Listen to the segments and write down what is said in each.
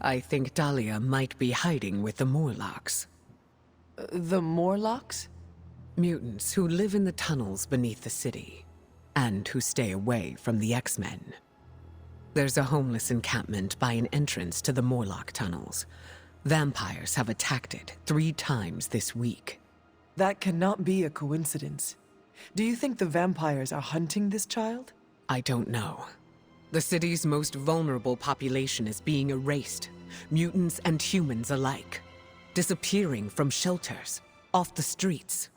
I think Dahlia might be hiding with the Morlocks. The Morlocks? Mutants who live in the tunnels beneath the city, and who stay away from the X-Men. There's a homeless encampment by an entrance to the Morlock tunnels. Vampires have attacked it 3 times this week. That cannot be a coincidence. Do you think the vampires are hunting this child? I don't know. The city's most vulnerable population is being erased, mutants and humans alike. Disappearing from shelters, off the streets.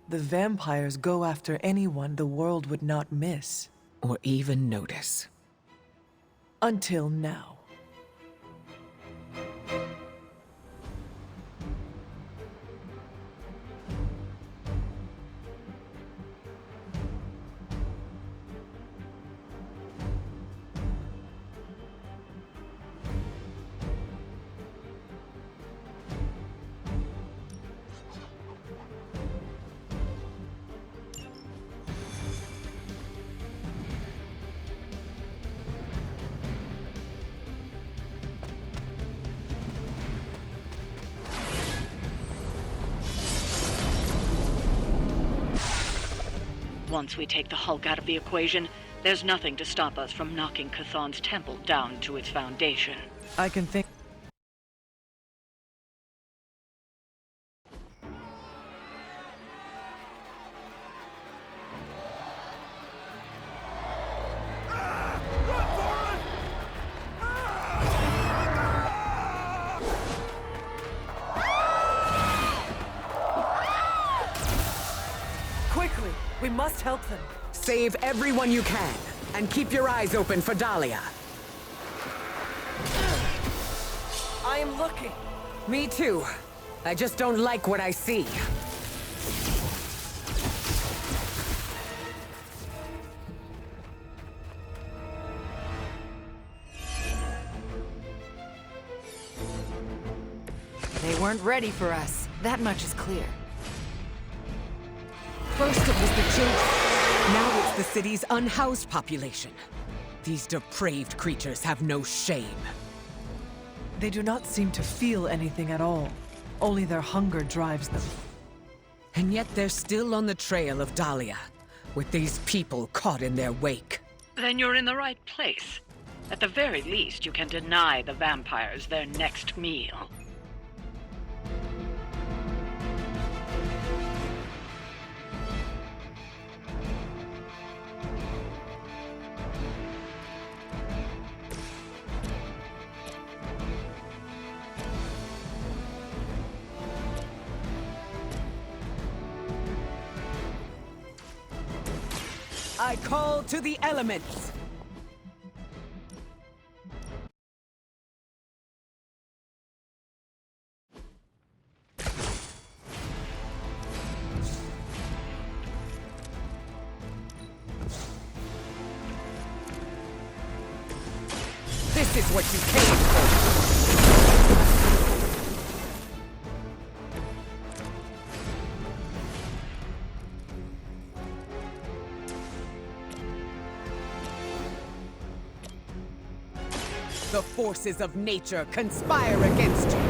The vampires go after anyone the world would not miss. Or even notice. Until now. Once we take the Hulk out of the equation, there's nothing to stop us from knocking Chthon's temple down to its foundation. I can think... Quickly! We must help them. Save everyone you can, and keep your eyes open for Dahlia. I am looking. Me too. I just don't like what I see. They weren't ready for us. That much is clear. First it was the children. Now it's the city's unhoused population. These depraved creatures have no shame. They do not seem to feel anything at all. Only their hunger drives them. And yet they're still on the trail of Dahlia, with these people caught in their wake. Then you're in the right place. At the very least, you can deny the vampires their next meal. I call to the elements! This is what you came for! The forces of nature conspire against you!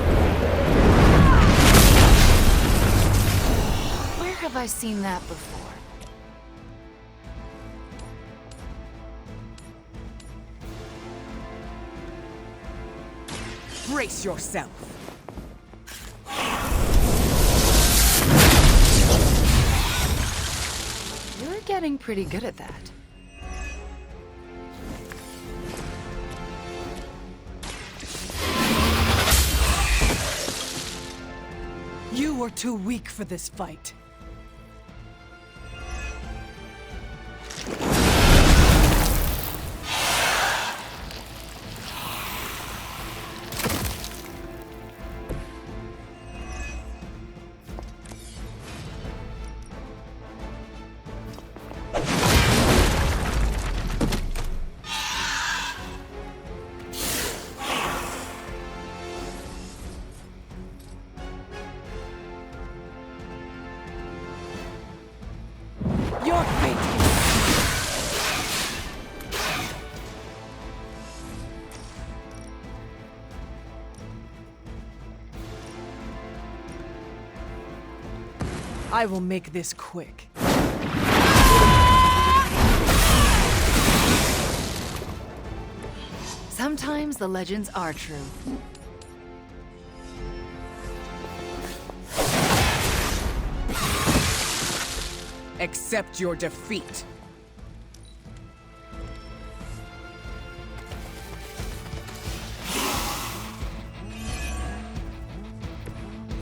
Where have I seen that before? Brace yourself! You're getting pretty good at that. You are too weak for this fight. I will make this quick. Sometimes the legends are true. Accept your defeat.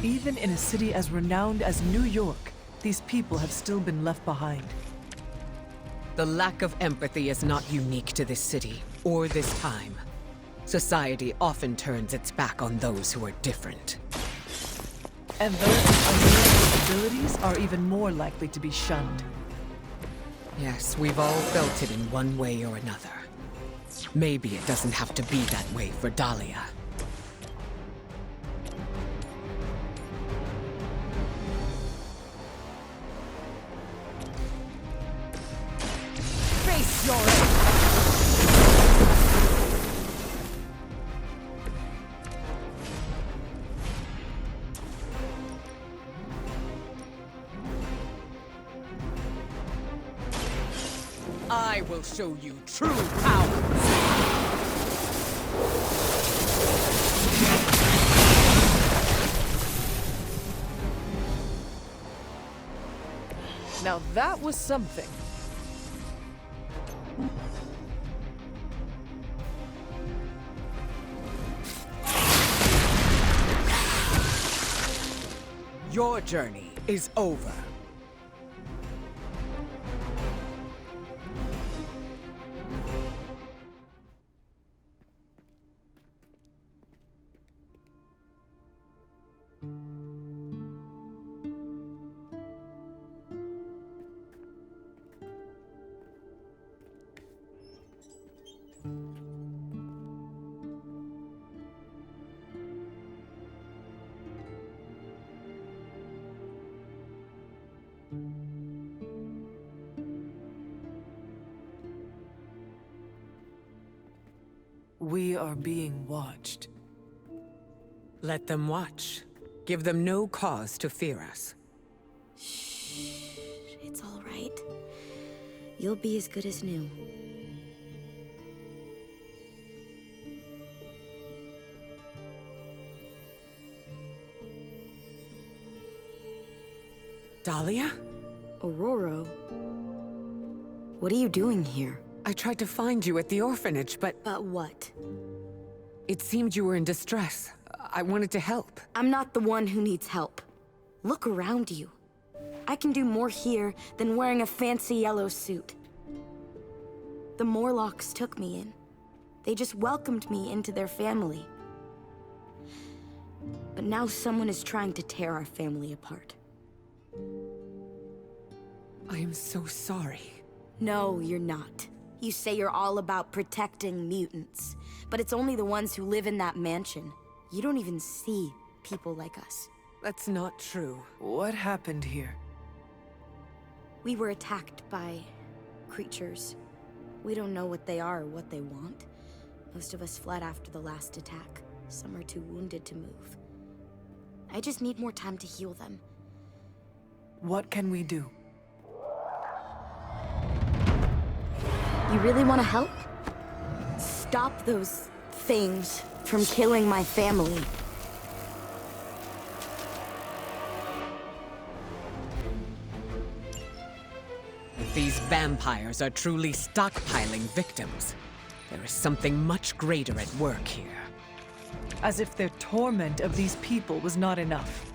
Even in a city as renowned as New York, these people have still been left behind. The lack of empathy is not unique to this city or this time. Society often turns its back on those who are different. And those with unusual abilities are even more likely to be shunned. Yes, we've all felt it in one way or another. Maybe it doesn't have to be that way for Dahlia. Face your end! I will show you true power! Now that was something. Your journey is over. We are being watched. Let them watch. Give them no cause to fear us. It's all right. You'll be as good as new. Dahlia? Aurora? What are you doing here? I tried to find you at the orphanage, but But what? it seemed you were in distress. I wanted to help. I'm not the one who needs help. Look around you. I can do more here than wearing a fancy yellow suit. The Morlocks took me in. They just welcomed me into their family. But now someone is trying to tear our family apart. I am so sorry. No, you're not. You say you're all about protecting mutants, but it's only the ones who live in that mansion. You don't even see people like us. That's not true. What happened here? We were attacked by creatures. We don't know what they are or what they want. Most of us fled after the last attack. Some are too wounded to move. I just need more time to heal them. What can we do? You really want to help? Stop those things from killing my family. If these vampires are truly stockpiling victims, there is something much greater at work here. As if their torment of these people was not enough.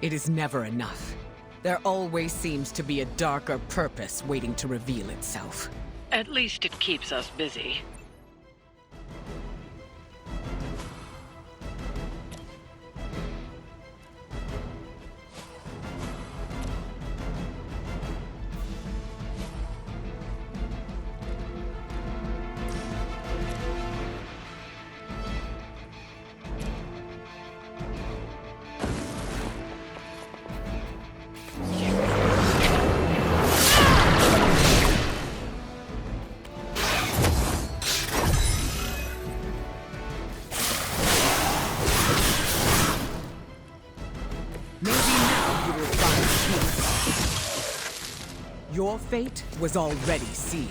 It is never enough. There always seems to be a darker purpose waiting to reveal itself. At least it keeps us busy. Your fate was already sealed.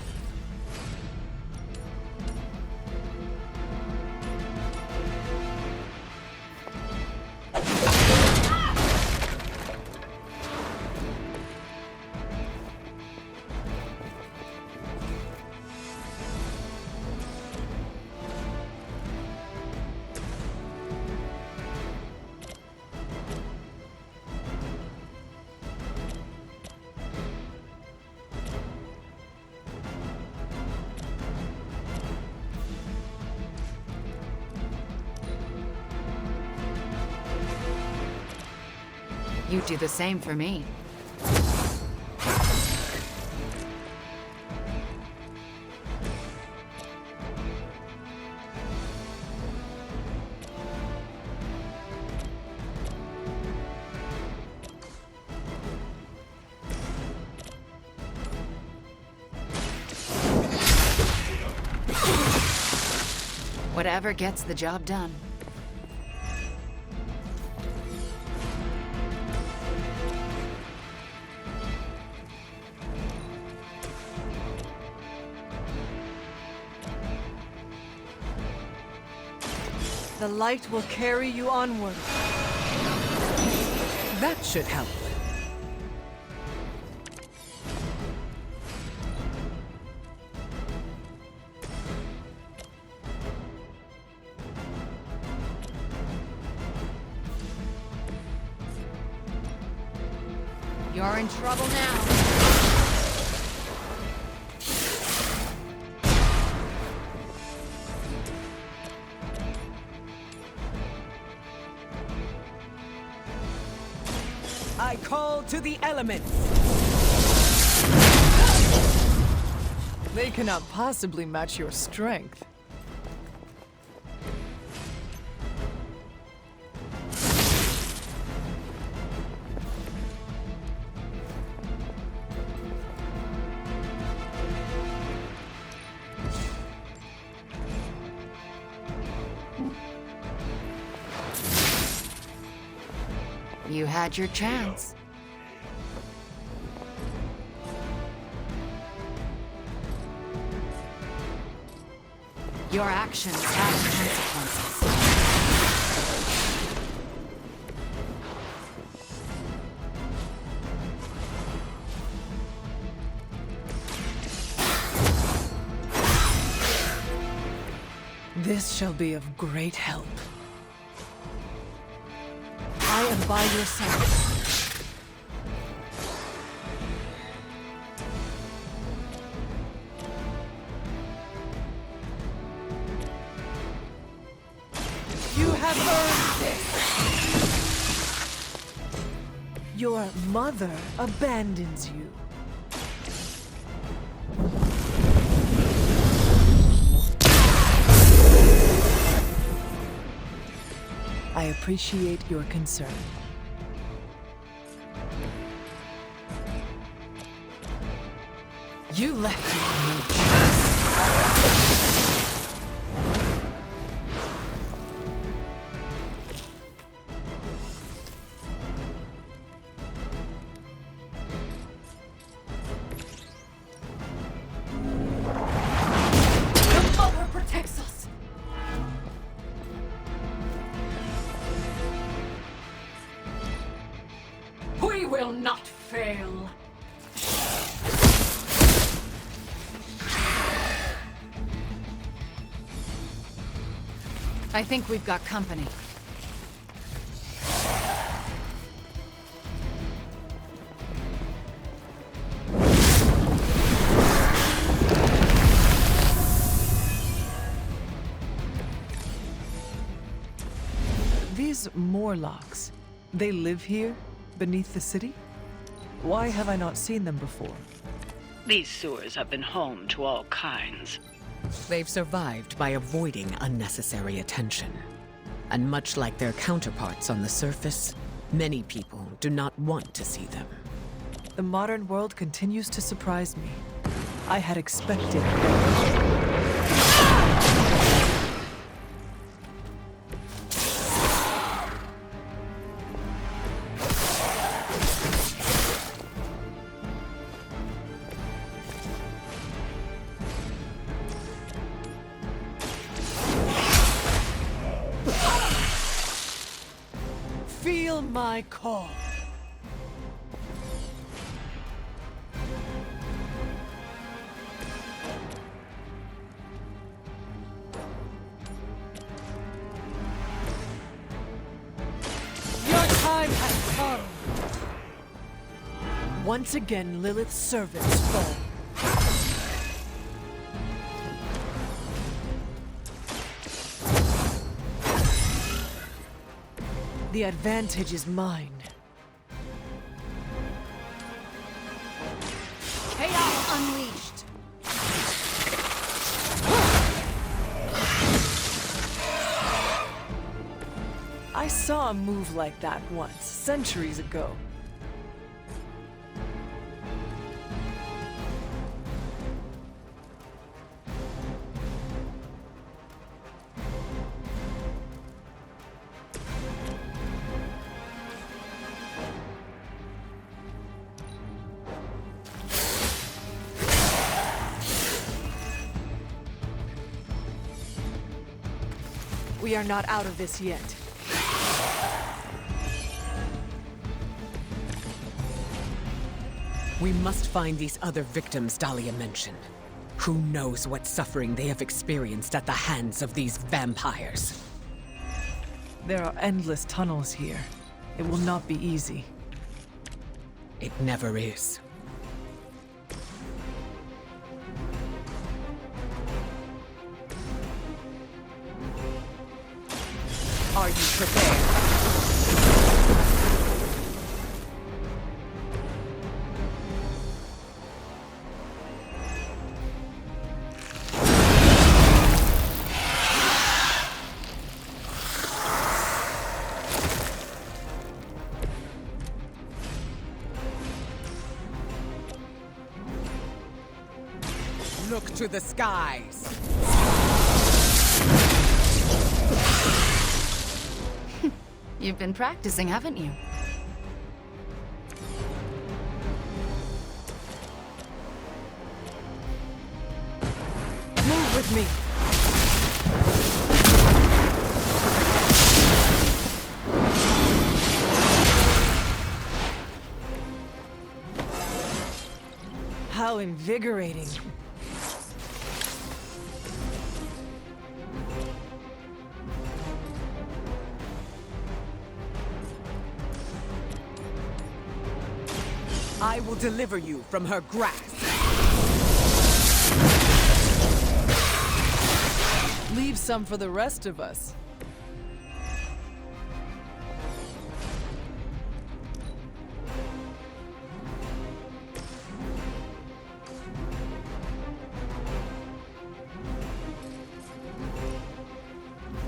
You do the same for me. Whatever gets the job done. The light will carry you onward. That should help. You're in trouble now. I call to the elements! They cannot possibly match your strength. You had your chance. Your actions have consequences. This shall be of great help. I am by your side. You have earned this. Your mother abandons you. I appreciate your concern. You left me no choice. The Mother protects us! We will not fail. I think we've got company. These Morlocks, they live here, beneath the city? Why have I not seen them before? These sewers have been home to all kinds. They've survived by avoiding unnecessary attention. And much like their counterparts on the surface, many people do not want to see them. The modern world continues to surprise me. I had expected better. Feel my call. Your time has come. Once again, Lilith's servants fall. The advantage is mine. Chaos unleashed. I saw a move like that once, centuries ago. We are not out of this yet. We must find these other victims Dahlia mentioned. Who knows what suffering they have experienced at the hands of these vampires? There are endless tunnels here. It will not be easy. It never is. Are you prepared? Look to the skies. You've been practicing, haven't you? Move with me. How invigorating. I will deliver you from her grasp. Leave some for the rest of us.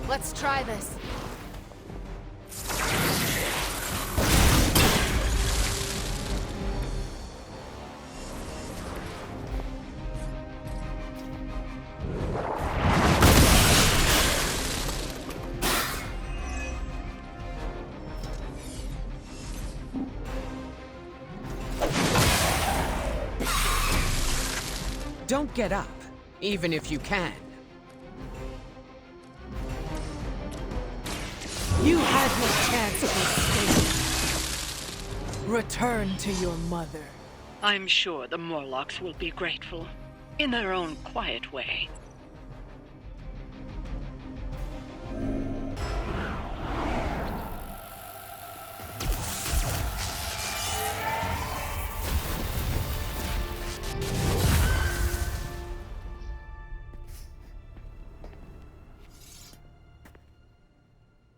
Let's try this. Don't get up, even if you can. You had your chance to escape. Return to your mother. I'm sure the Morlocks will be grateful, in their own quiet way.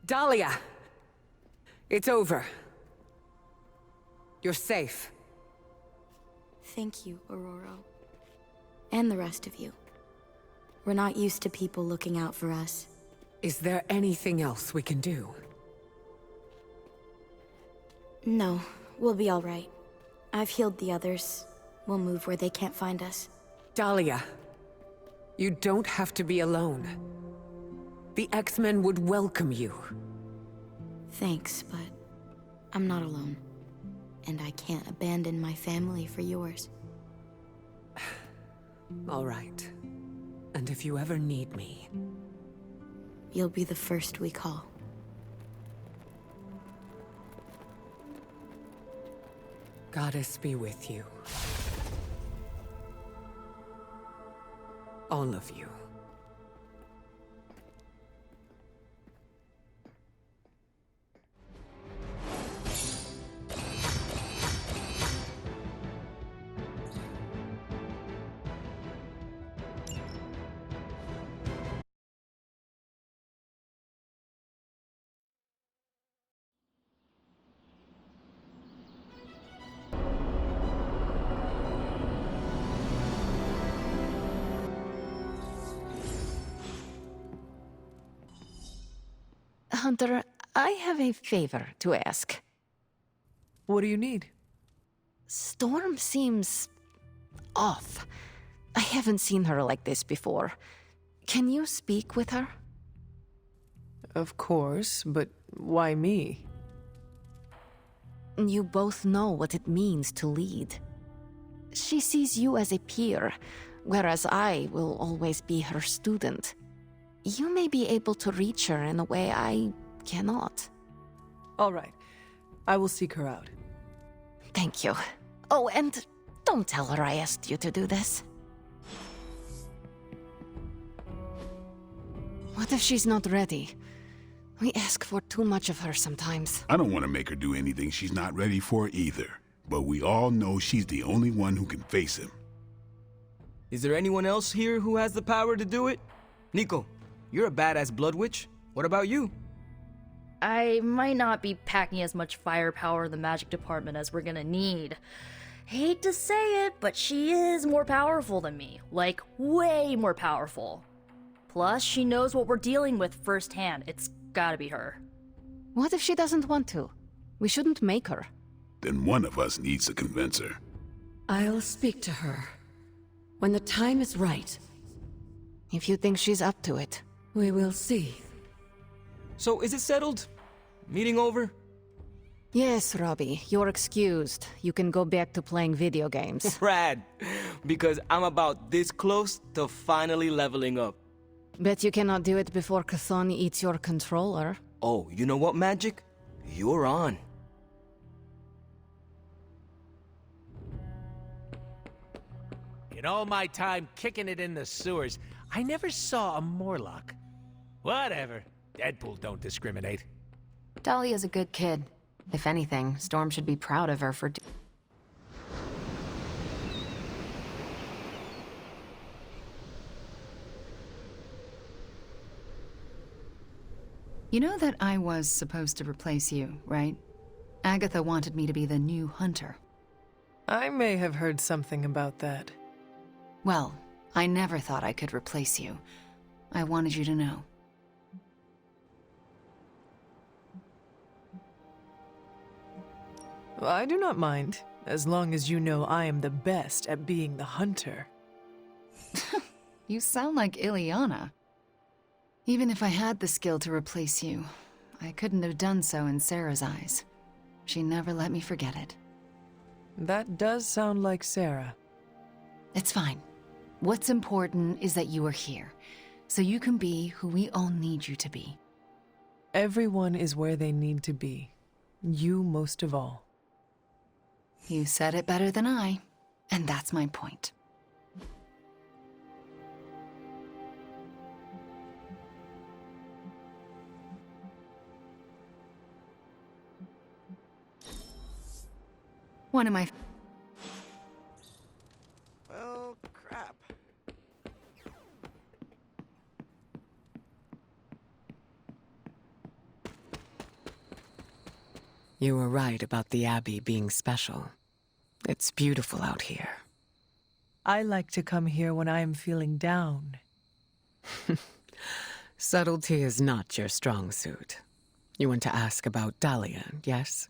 Dahlia! It's over. You're safe. Thank you, Aurora. And the rest of you. We're not used to people looking out for us. Is there anything else we can do? No, we'll be all right. I've healed the others. We'll move where they can't find us. Dahlia, you don't have to be alone. The X-Men would welcome you. Thanks, but I'm not alone. And I can't abandon my family for yours. All right. And if you ever need me... You'll be the first we call. Goddess be with you. All of you. Hunter, I have a favor to ask. What do you need? Storm seems off. I haven't seen her like this before. Can you speak with her? Of course, but why me? You both know what it means to lead. She sees you as a peer, whereas I will always be her student. You may be able to reach her in a way I cannot. All right. I will seek her out. Thank you. Oh, and don't tell her I asked you to do this. What if she's not ready? We ask for too much of her sometimes. I don't want to make her do anything she's not ready for either. But we all know she's the only one who can face him. Is there anyone else here who has the power to do it? Nico, you're a badass blood witch. What about you? I might not be packing as much firepower in the magic department as we're gonna need. Hate to say it, but she is more powerful than me. Like, way more powerful. Plus, she knows what we're dealing with firsthand. It's gotta be her. What if she doesn't want to? We shouldn't make her. Then one of us needs to convince her. I'll speak to her. When the time is right, If you think she's up to it. we will see. So, is it settled? Meeting over? Yes, Robbie, you're excused. You can go back to playing video games. Rad! Because I'm about this close to finally leveling up. Bet you cannot do it before Chthon eats your controller. Oh, you know what, Magic? You're on. In all my time kicking it in the sewers, I never saw a Morlock. Whatever. Deadpool don't discriminate. Dahlia's a good kid. If anything, Storm should be proud of her for You know that I was supposed to replace you, right? Agatha wanted me to be the new hunter. I may have heard something about that. Well, I never thought I could replace you. I wanted you to know. I do not mind, as long as you know I am the best at being the hunter. You sound like Ileana. Even if I had the skill to replace you, I couldn't have done so in Sarah's eyes. She never let me forget it. That does sound like Sarah. It's fine. What's important is that you are here, so you can be who we all need you to be. Everyone is where they need to be. You most of all. You said it better than I, and that's my point. One of my... Well, crap. You were right about the Abbey being special. It's beautiful out here. I like to come here when I am feeling down. Subtlety is not your strong suit. You want to ask about Dahlia, yes?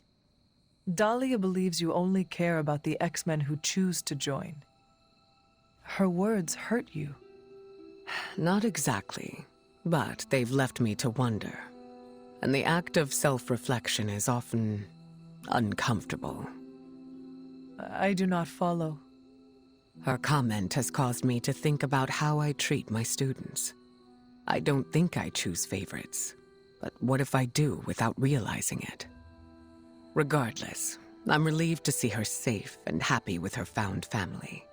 Dahlia believes you only care about the X-Men who choose to join. Her words hurt you. Not exactly, but they've left me to wonder. And the act of self-reflection is often uncomfortable. I do not follow. Her comment has caused me to think about how I treat my students. I don't think I choose favorites, but what if I do without realizing it? Regardless, I'm relieved to see her safe and happy with her found family.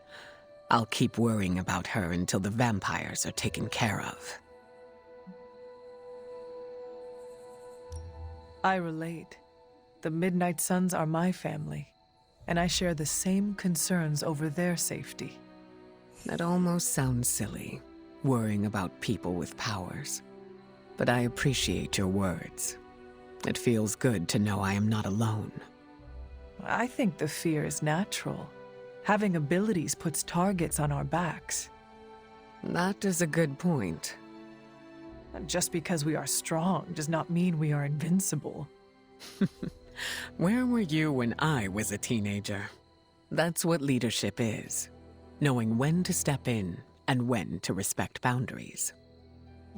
I'll keep worrying about her until the vampires are taken care of. I relate. The Midnight Suns are my family, and I share the same concerns over their safety. That almost sounds silly, worrying about people with powers. But I appreciate your words. It feels good to know I am not alone. I think the fear is natural. Having abilities puts targets on our backs. That is a good point. Just because we are strong does not mean we are invincible. Where were you when I was a teenager? That's what leadership is. Knowing when to step in and when to respect boundaries.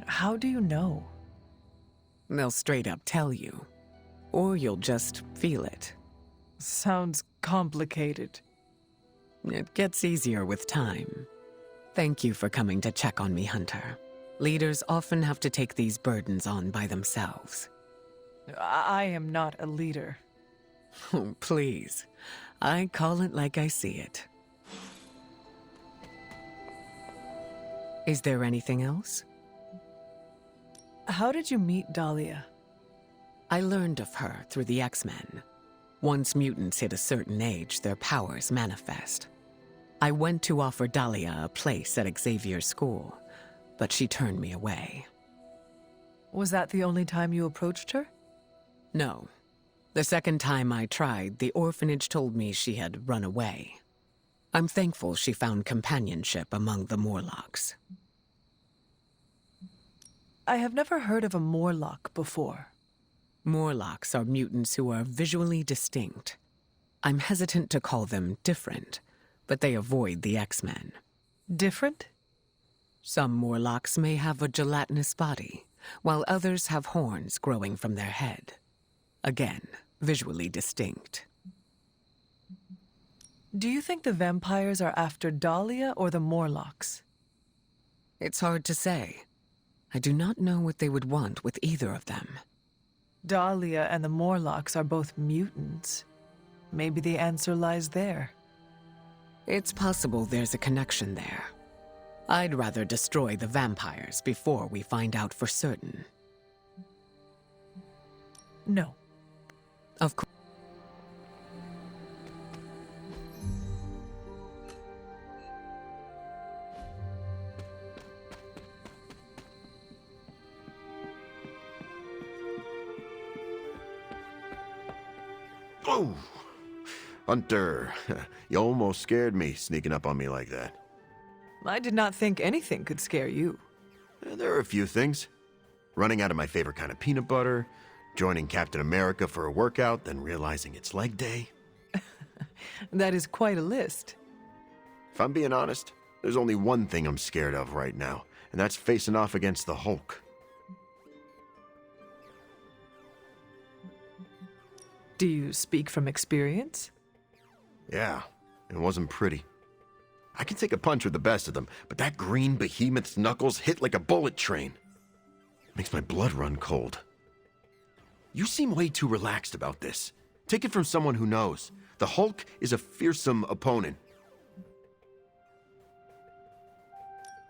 How do you know? They'll straight up tell you. Or you'll just feel it. Sounds complicated. It gets easier with time. Thank you for coming to check on me, Hunter. Leaders often have to take these burdens on by themselves. I am not a leader. Oh, please. I call it like I see it. Is there anything else? How did you meet Dahlia? I learned of her through the X-Men. Once mutants hit a certain age, their powers manifest. I went to offer Dahlia a place at Xavier's school, but she turned me away. Was that the only time you approached her? No. The second time I tried, the orphanage told me she had run away. I'm thankful she found companionship among the Morlocks. I have never heard of a Morlock before. Morlocks are mutants who are visually distinct. I'm hesitant to call them different, but they avoid the X-Men. Different? Some Morlocks may have a gelatinous body, while others have horns growing from their head. Again, visually distinct. Do you think the vampires are after Dahlia or the Morlocks? It's hard to say. I do not know what they would want with either of them. Dahlia and the Morlocks are both mutants. Maybe the answer lies there. It's possible there's a connection there. I'd rather destroy the vampires before we find out for certain. No. Of course. Oh! Hunter, you almost scared me sneaking up on me like that. I did not think anything could scare you. There are a few things. Running out of my favorite kind of peanut butter, joining Captain America for a workout, then realizing it's leg day. That is quite a list. If I'm being honest, there's only one thing I'm scared of right now, and that's facing off against the Hulk. Do you speak from experience? Yeah, it wasn't pretty. I can take a punch with the best of them, but that green behemoth's knuckles hit like a bullet train. Makes my blood run cold. You seem way too relaxed about this. Take it from someone who knows. The Hulk is a fearsome opponent.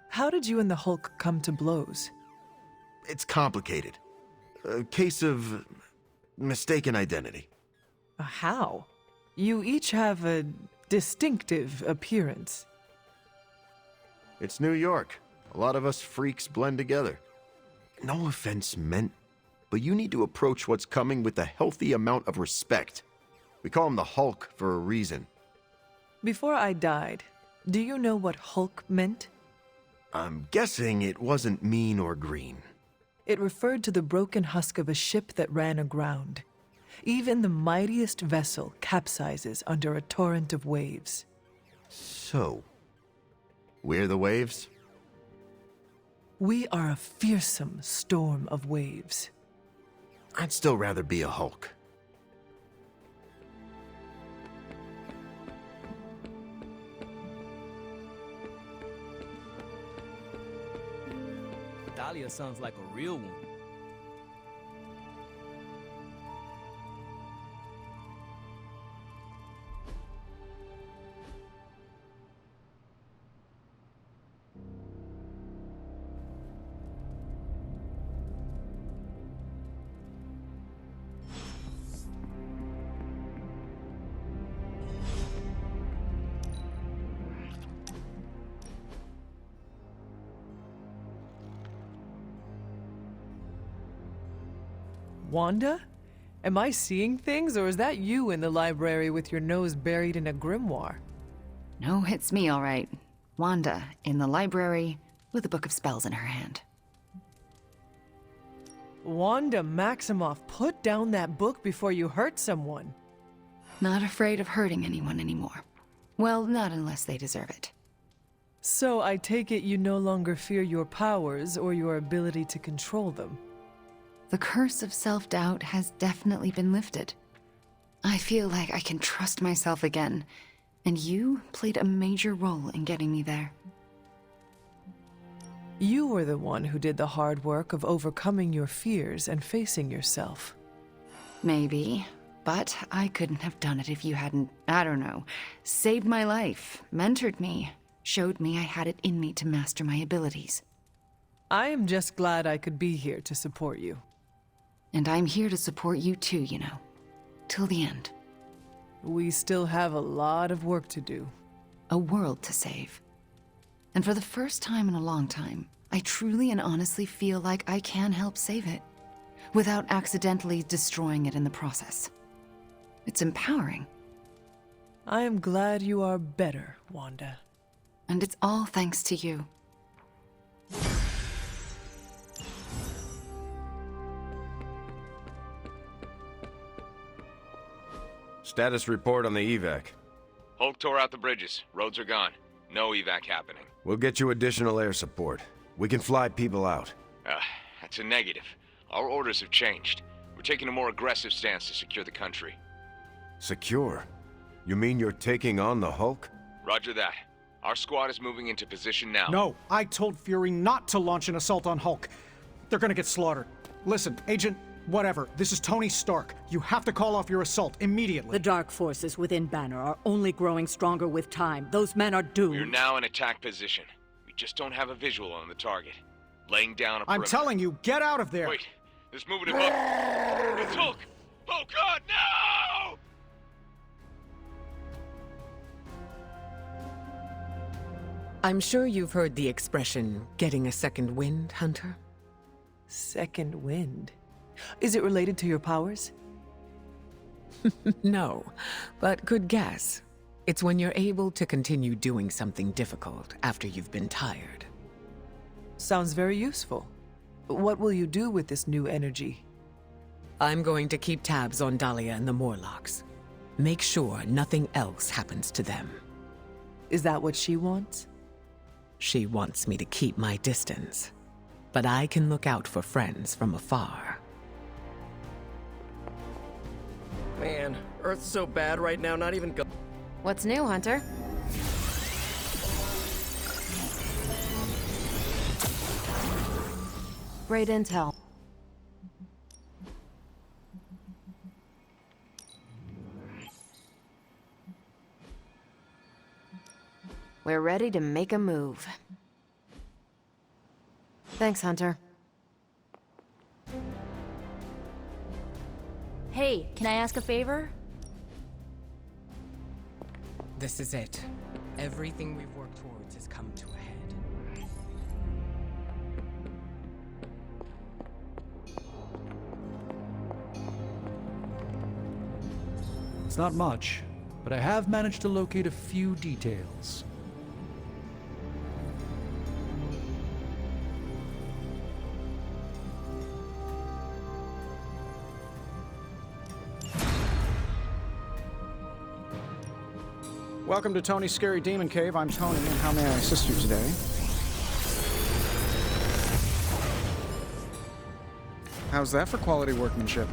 How did you and the Hulk come to blows? It's complicated. A case of mistaken identity. How? You each have a distinctive appearance. It's New York. A lot of us freaks blend together. No offense meant, but you need to approach what's coming with a healthy amount of respect. We call him the Hulk for a reason. Before I died, do you know what Hulk meant? I'm guessing it wasn't mean or green. It referred to the broken husk of a ship that ran aground. Even the mightiest vessel capsizes under a torrent of waves. So, we're the waves? We are a fearsome storm of waves. I'd still rather be a Hulk. Dahlia sounds like a real one. Wanda? Am I seeing things, or is that you in the library with your nose buried in a grimoire? No, it's me, all right. Wanda, in the library, with a book of spells in her hand. Wanda Maximoff, put down that book before you hurt someone. Not afraid of hurting anyone anymore. Well, not unless they deserve it. So I take it you no longer fear your powers or your ability to control them. The curse of self-doubt has definitely been lifted. I feel like I can trust myself again, and you played a major role in getting me there. You were the one who did the hard work of overcoming your fears and facing yourself. Maybe, but I couldn't have done it if you hadn't, I don't know, saved my life, mentored me, showed me I had it in me to master my abilities. I am just glad I could be here to support you. And I'm here to support you too, you know. Till the end. We still have a lot of work to do. A world to save. And for the first time in a long time, I truly and honestly feel like I can help save it, without accidentally destroying it in the process. It's empowering. I am glad you are better, Wanda. And it's all thanks to you. Status report on the evac. Hulk tore out the bridges. Roads are gone. No evac happening. We'll get you additional air support. We can fly people out. That's a negative. Our orders have changed. We're taking a more aggressive stance to secure the country. Secure? You mean you're taking on the Hulk? Roger that. Our squad is moving into position now. No, I told Fury not to launch an assault on Hulk. They're gonna get slaughtered. Listen, Agent, whatever, this is Tony Stark. You have to call off your assault immediately. The dark forces within Banner are only growing stronger with time. Those men are doomed. We're now in attack position. We just don't have a visual on the target. Laying down a I'm perimeter. telling you, get out of there! Wait, there's movement above. It's Hulk! Oh God, no! I'm sure you've heard the expression, getting a second wind, Hunter? Second wind? Is it related to your powers? No, but good guess. It's when you're able to continue doing something difficult after you've been tired. Sounds very useful. What will you do with this new energy? I'm going to keep tabs on Dahlia and the Morlocks. Make sure nothing else happens to them. Is that what she wants? She wants me to keep my distance, but I can look out for friends from afar. Man, Earth's so bad right now, not even go- What's new, Hunter? Great intel. We're ready to make a move. Thanks, Hunter. Hey, can I ask a favor? This is it. Everything we've worked towards has come to a head. It's not much, but I have managed to locate a few details. Welcome to Tony's Scary Demon Cave. I'm Tony, and how may I assist you today? How's that for quality workmanship?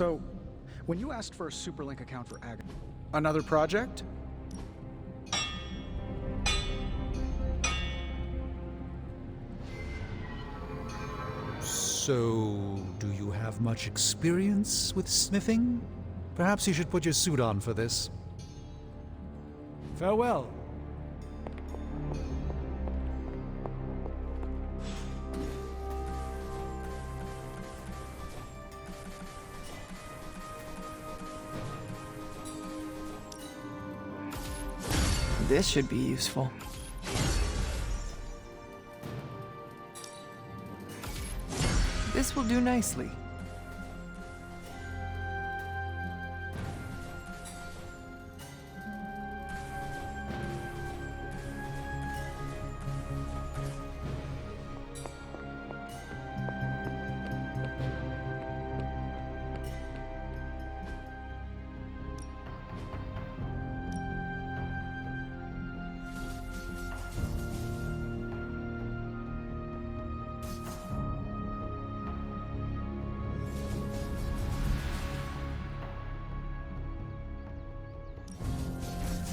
So, when you asked for a Superlink account for Agatha, another project? So, do you have much experience with smithing? Perhaps you should put your suit on for this. Farewell. This should be useful. This will do nicely.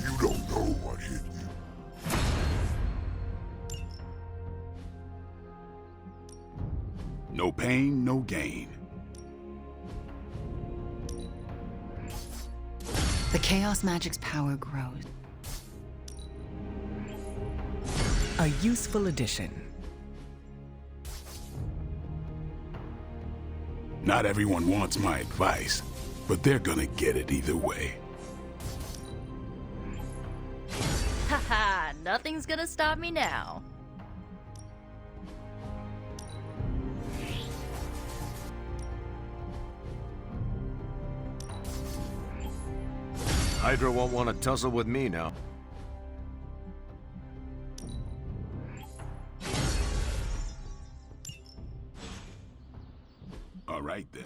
You don't know what hit you. No pain, no gain. The Chaos Magic's power grows. A useful addition. Not everyone wants my advice, but they're gonna get it either way. Haha, nothing's gonna stop me now. Hydra won't want to tussle with me now. All right then.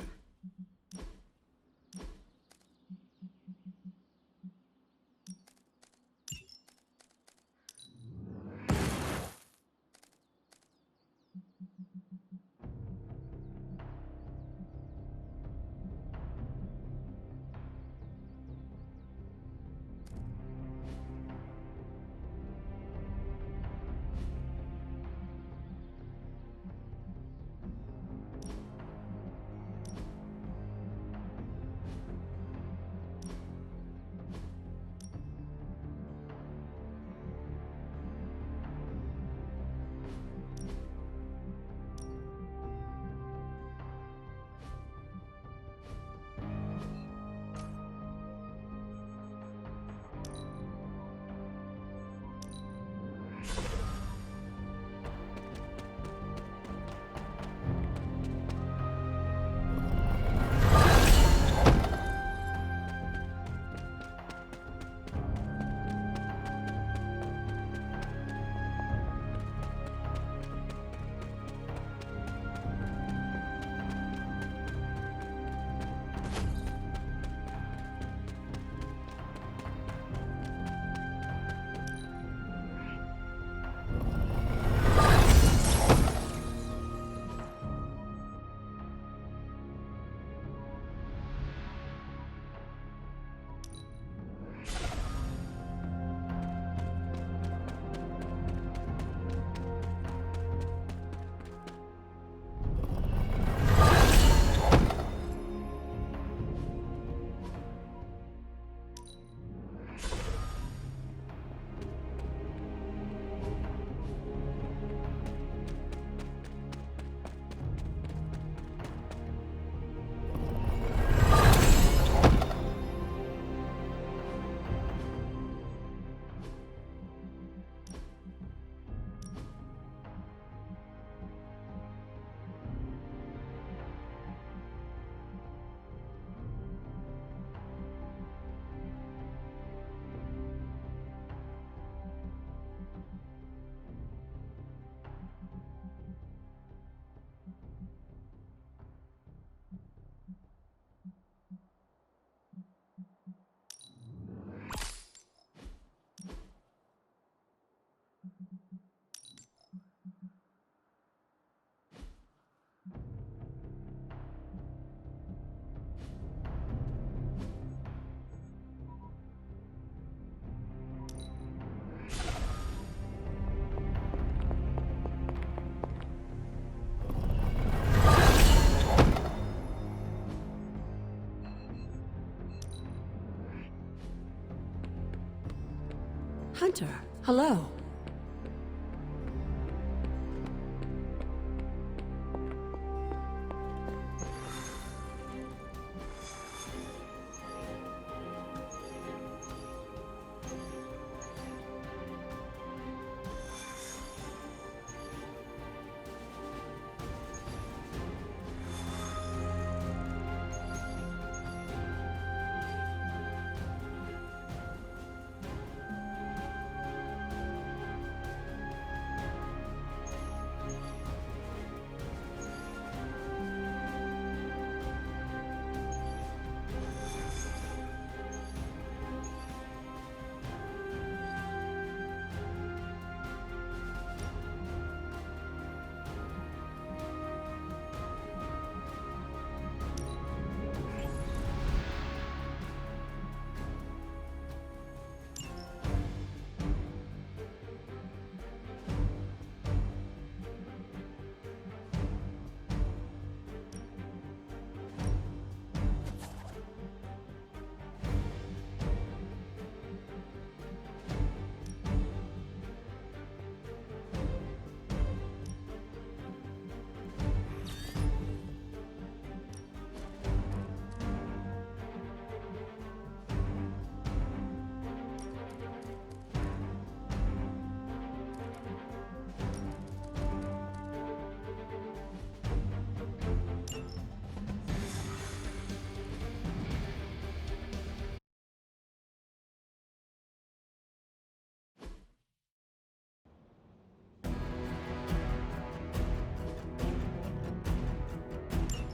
Winter, hello.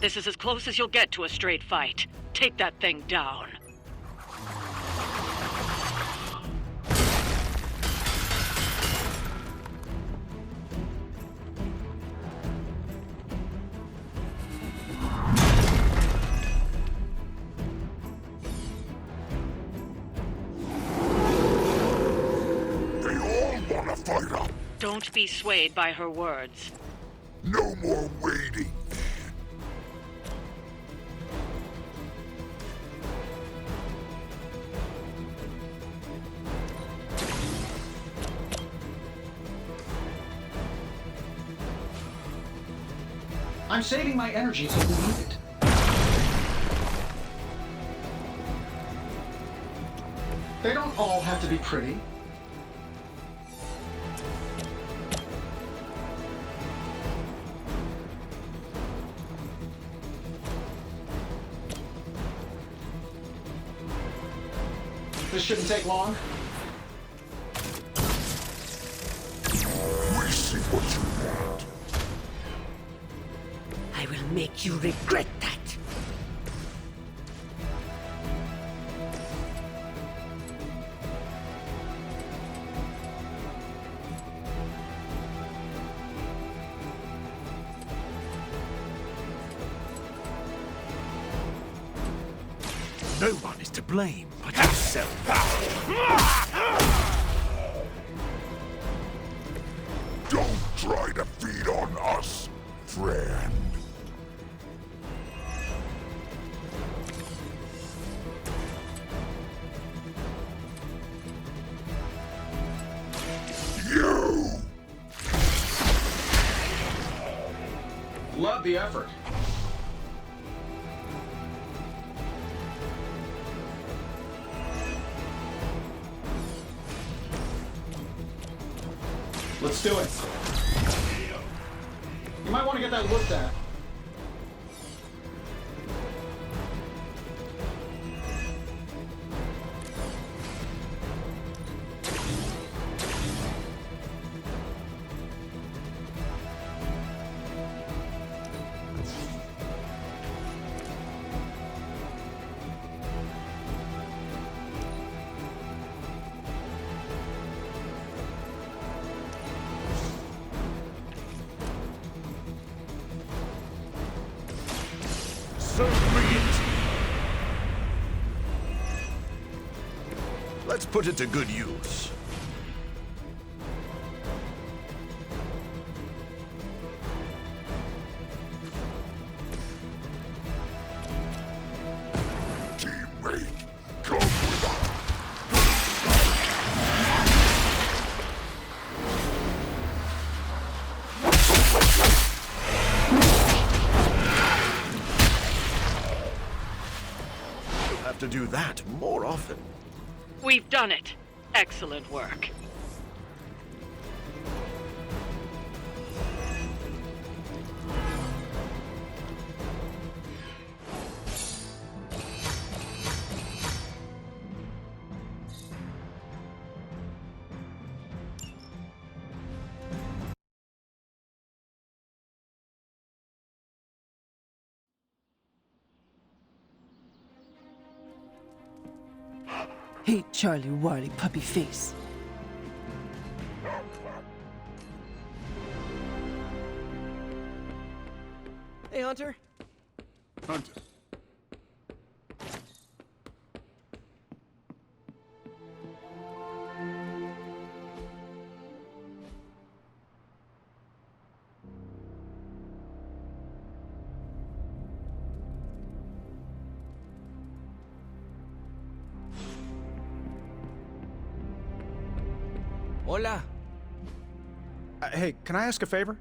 This is as close as you'll get to a straight fight. Take that thing down. They all wanna fight up. Don't be swayed by her words. No more waiting. I'm saving my energy so we need it. They don't all have to be pretty. This shouldn't take long. We see what you want. I will make you regret that. No one is to blame but yourself. Don't try to feed on us, friend. You! Love the effort. Let's do it. You might want to get that looked at. Let's put it to good use. Teammate, come with us. have to do that more often. We've done it. Excellent work. Hey, Charlie Warly puppy face. Hey, Hunter. Hunter. Hola. Hey, can I ask a favor?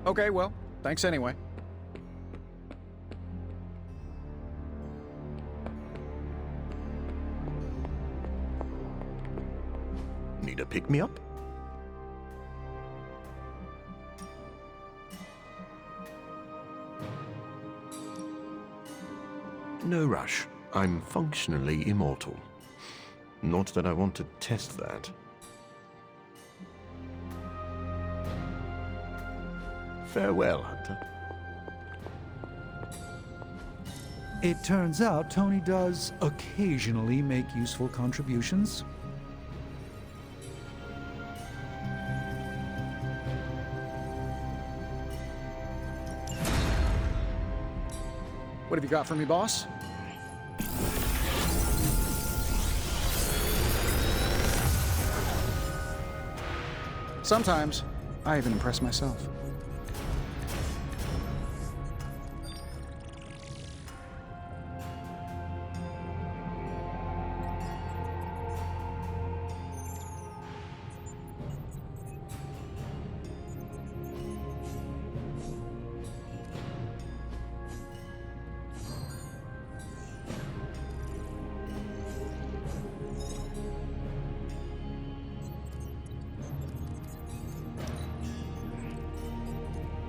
Okay, well, thanks anyway. Need a pick-me-up? No rush. I'm functionally immortal. Not that I want to test that. Farewell, Hunter. It turns out Tony does occasionally make useful contributions. What have you got for me, boss? Sometimes, I even impress myself.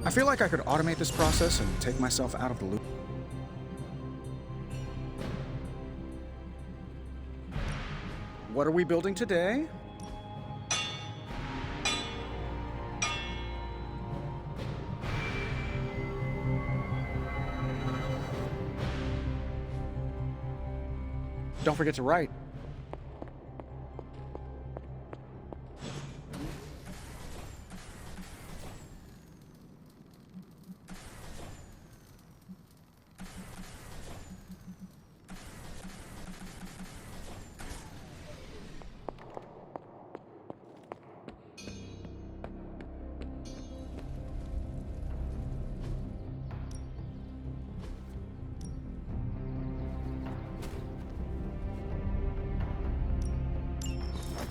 I feel like I could automate this process and take myself out of the loop. What are we building today? Don't forget to write.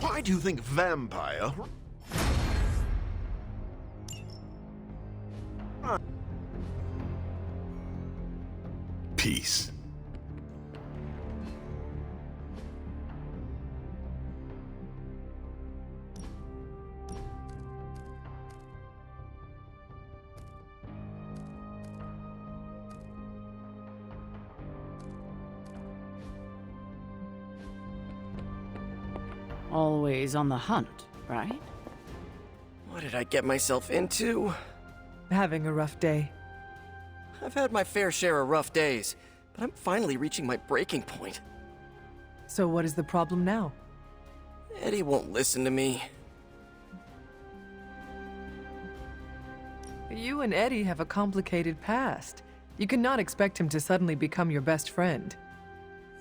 Why do you think vampire? Peace. Always on the hunt, right? What did I get myself into? Having a rough day. I've had my fair share of rough days, but I'm finally reaching my breaking point. So what is the problem now? Eddie won't listen to me. You and Eddie have a complicated past. You cannot expect him to suddenly become your best friend.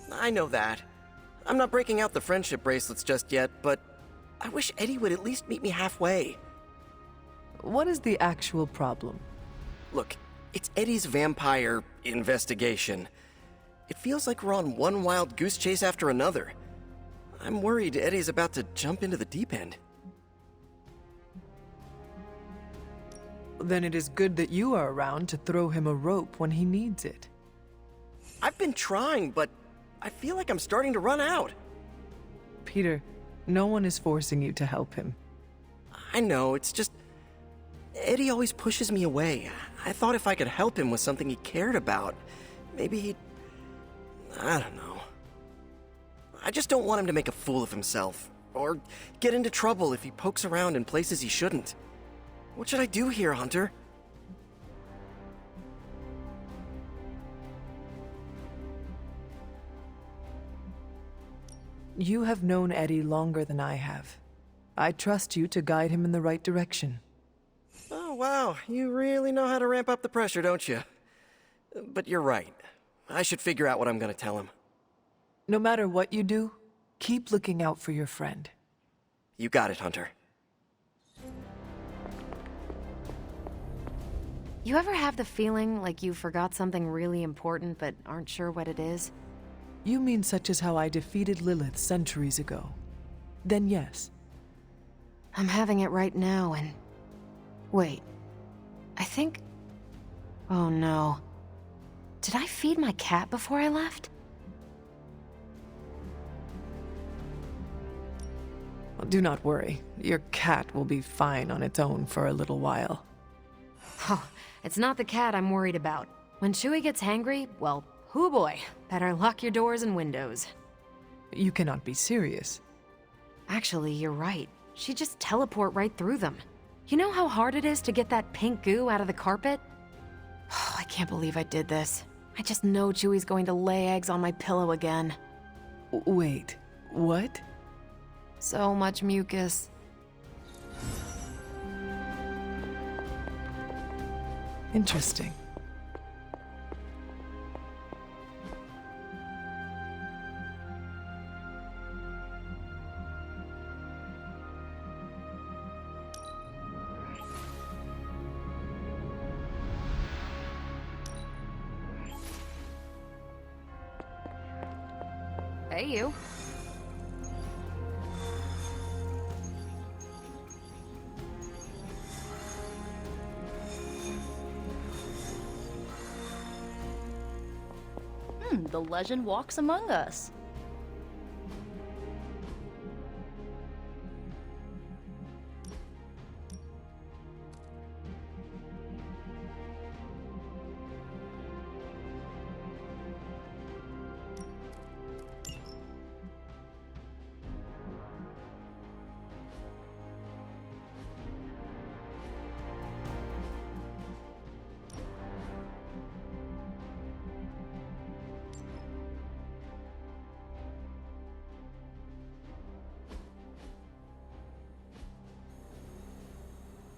I know that. I'm not breaking out the friendship bracelets just yet, but I wish Eddie would at least meet me halfway. What is the actual problem? Look, it's Eddie's vampire investigation. It feels like we're on one wild goose chase after another. I'm worried Eddie's about to jump into the deep end. Then it is good that you are around to throw him a rope when he needs it. I've been trying, but I feel like I'm starting to run out. Peter, no one is forcing you to help him. I know, it's just... Eddie always pushes me away. I thought if I could help him with something he cared about, maybe he'd... I don't know. I just don't want him to make a fool of himself, or get into trouble if he pokes around in places he shouldn't. What should I do here, Hunter? You have known Eddie longer than I have. I trust you to guide him in the right direction. Oh, wow. You really know how to ramp up the pressure, don't you? But you're right. I should figure out what I'm going to tell him. No matter what you do, keep looking out for your friend. You got it, Hunter. You ever have the feeling like you forgot something really important but aren't sure what it is? You mean such as how I defeated Lilith centuries ago? Then yes. I'm having it right now and... Wait. I think... Oh no. Did I feed my cat before I left? Do not worry. Your cat will be fine on its own for a little while. Oh, it's not the cat I'm worried about. When Chewie gets hangry, well, hoo boy, better lock your doors and windows. You cannot be serious. Actually, you're right. She'd just teleport right through them. You know how hard it is to get that pink goo out of the carpet? Oh, I can't believe I did this. I just know Chewie's going to lay eggs on my pillow again. Wait, what? So much mucus. Interesting. Hey, you. The legend walks among us.